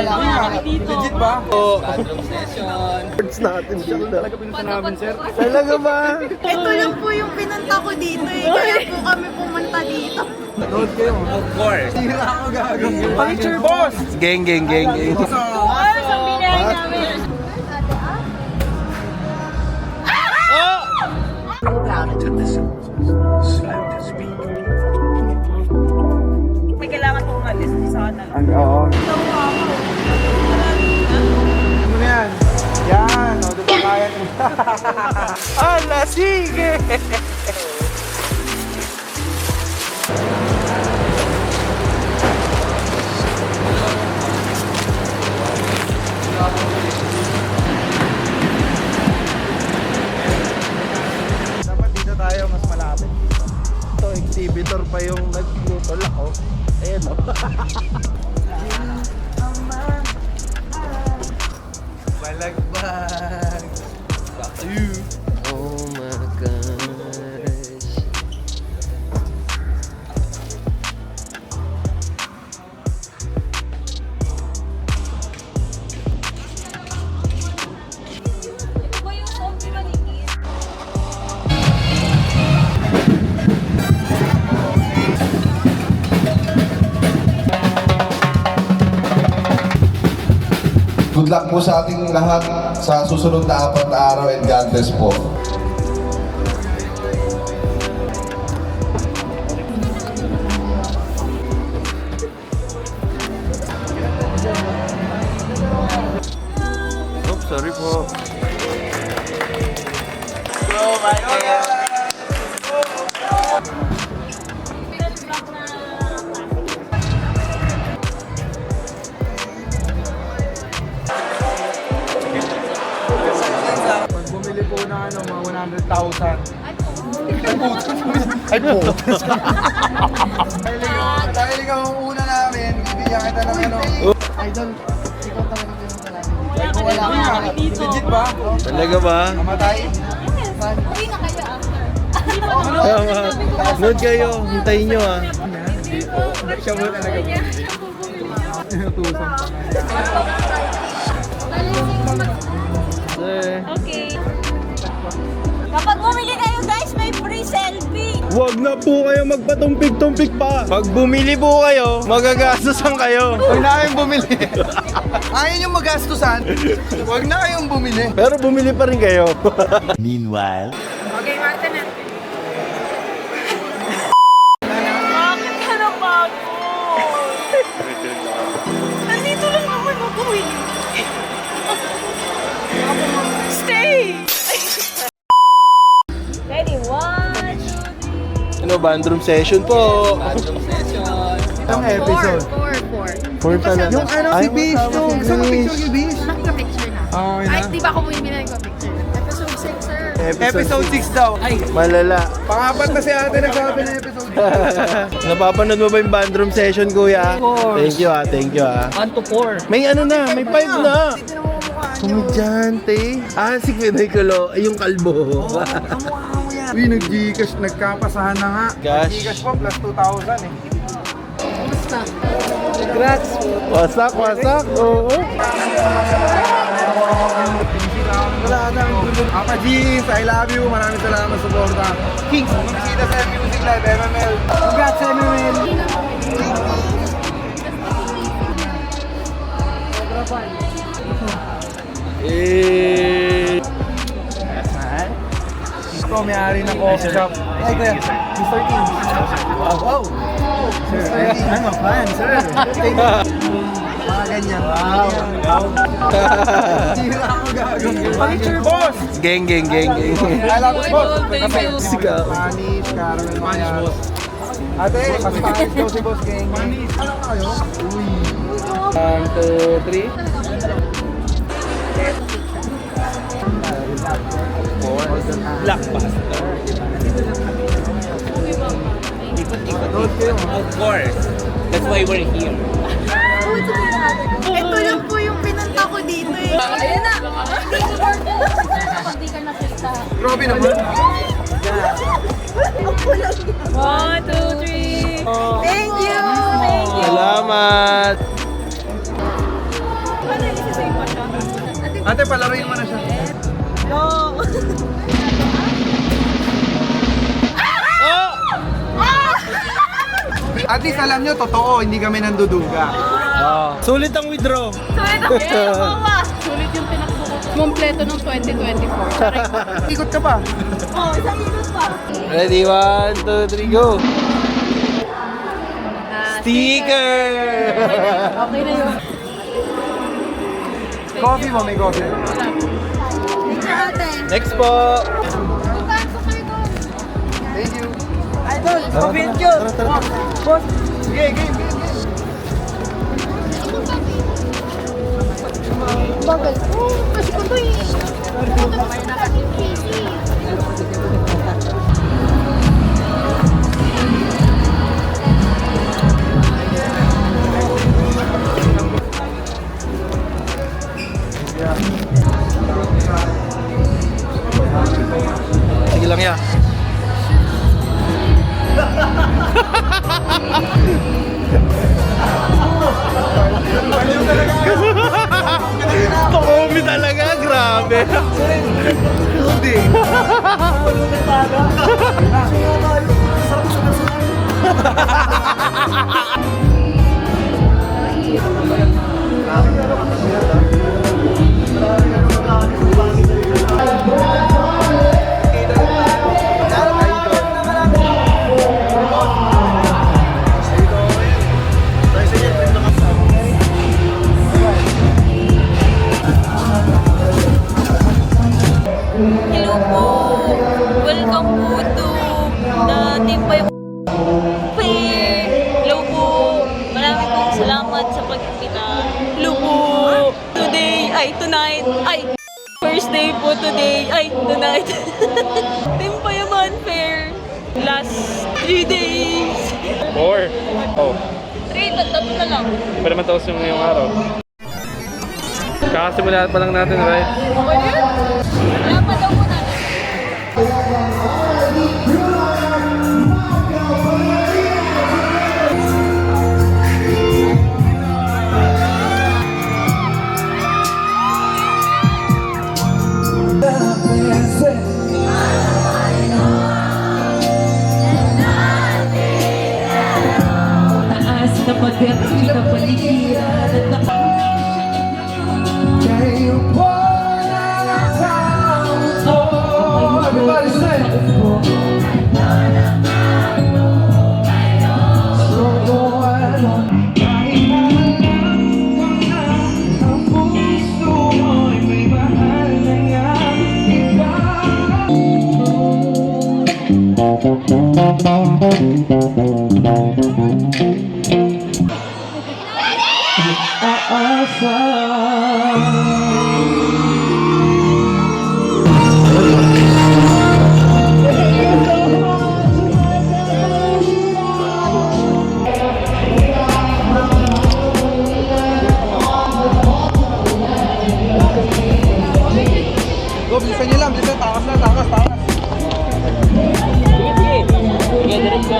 Wala ka dito. Legit ba? Oo. Words natin dito. Talaga pinunta namin, sir. Talaga ba? Ito lang po yung pinunta ko dito eh. Kaya po kami pumunta dito. Nood kayo. Of course. Tira ako gagawin. Picture, boss! Geng. Sa binay namin. May kailangan kong umalis sa kanal. Oo. Ano na yan? Yan. O, diba kaya nyo? Ala, sige! Dapat dito tayo mas malapit. Ito, exhibitor pa yung naglutol ako. Ayan o. Balagbag. Oh my gosh. Ito ba yung zombie maningin? Good luck po sa ating lahat sa susunod na 4 na araw and God bless po. Oops, sorry po. Pag bumili po na ano, mga 100,000. Ay po. Dahil ikaw ang una namin, bibigyan kita ng ano. Idol, ikaw talaga pinunta namin. Wala ka dito. Legit ba? Talaga ba? Mamatay? Uwi na kayo after. Nood kayo, hintayin nyo ah. Siya mo talaga. Inutusan pa. Okay. Kapag bumili kayo guys, may free selfie. Huwag na po kayo magpatumpik-tumpik pa. Pag bumili po kayo, magagastosan kayo. Huwag na kayong bumili. Ayaw nyo magastusan, huwag na kayong bumili. Pero bumili pa rin kayo. Meanwhile, Okay, Martin na. Bakit ka na bago? Nandito lang naman ako eh. Stay! Ready? 1, 2, 3. Ano, bandroom session po. Ang episode. 4. For talaga. Yung ano si Bish, yung gusto mo picture ni Bish? Nakika-picture na. Okay Ay, na. di ba ako bumibili ko picture? Episode 6, sir. Episode 6 daw. Ay, Malala. pangapat na si ate nagsabi ng episode 6. Napapanood mo ba yung bandroom session, kuya? Thank you ah, thank you ah. 1 to 4. May ano na, may 5 na. Hindi mo mukha nyo. Komedyante. Ah, si Pinoy Kulo. Ay, yung kalbo. Uy, nag-Gcash, nagkapasahan na nga. Gosh. Gcash po, plus 2,000 eh. Kumusta? Congrats! Wasak. Oo. Wala na ang gulo. Papa Jeans, I love you. Maraming salamat sa suporta. Kings, bumisita sa Music Live, MML. Congrats, MML! Eh. Ito, may-ari ng coffee shop. Ay, kuya. Mr. King. Wow. Sir, I'm a fan, sir. Thank you. Mga ganyan. Wow. Tira ako gagawin. Picture, boss! Geng. I love you, boss. Kape. Sigaw. Spanish, caramel, Spanish, boss. Ate, Spanish daw si boss, gang. Ano na kayo? Uy. 1, 2, 3. 4. Blockbuster. Nood kayo. Of course. That's why we're here. Ito lang po yung pinunta ko dito eh. Ayun na! Hindi ka nakita. Grabe naman. 1, 2, 3. Thank you! Salamat. Ate, palaruin mo na siya. Go! At least alam nyo, totoo, hindi kami nanduduga. Sulit ang withdraw. Sulit ako. Mama! Sulit yung tinakbo ko. Kompleto ng 2024. Ikot ka pa. Oh, isang minute pa. Ready? 1, 2, 3, go! Sticker! Okay na yun. Coffee mo, may coffee. Picture ate. Next po! Thank you. Idol, picture. Boss, game. Bagal. Oh, kasi ko to eh. Sige lang ya. Tokomi talaga, grabe. Hindi. Hello po. Welcome po to the Timpay Fair. Hello po. Maraming pong salamat sa pag-imbita. Hello po. Tonight. First day po today. Tonight. Timpayaman Fair. Last 3 days. 4. Oh, 3, tatapos na lang. pwede naman tapos yung ngayong araw. Kakasimula pa lang natin, right? Okay na yun? Wala pa daw po natin. Taas na pagat, kita paligiran at Everybody say. Go, bilisan nyo lang, bilisan. Takas na, takas. Sige, diretso.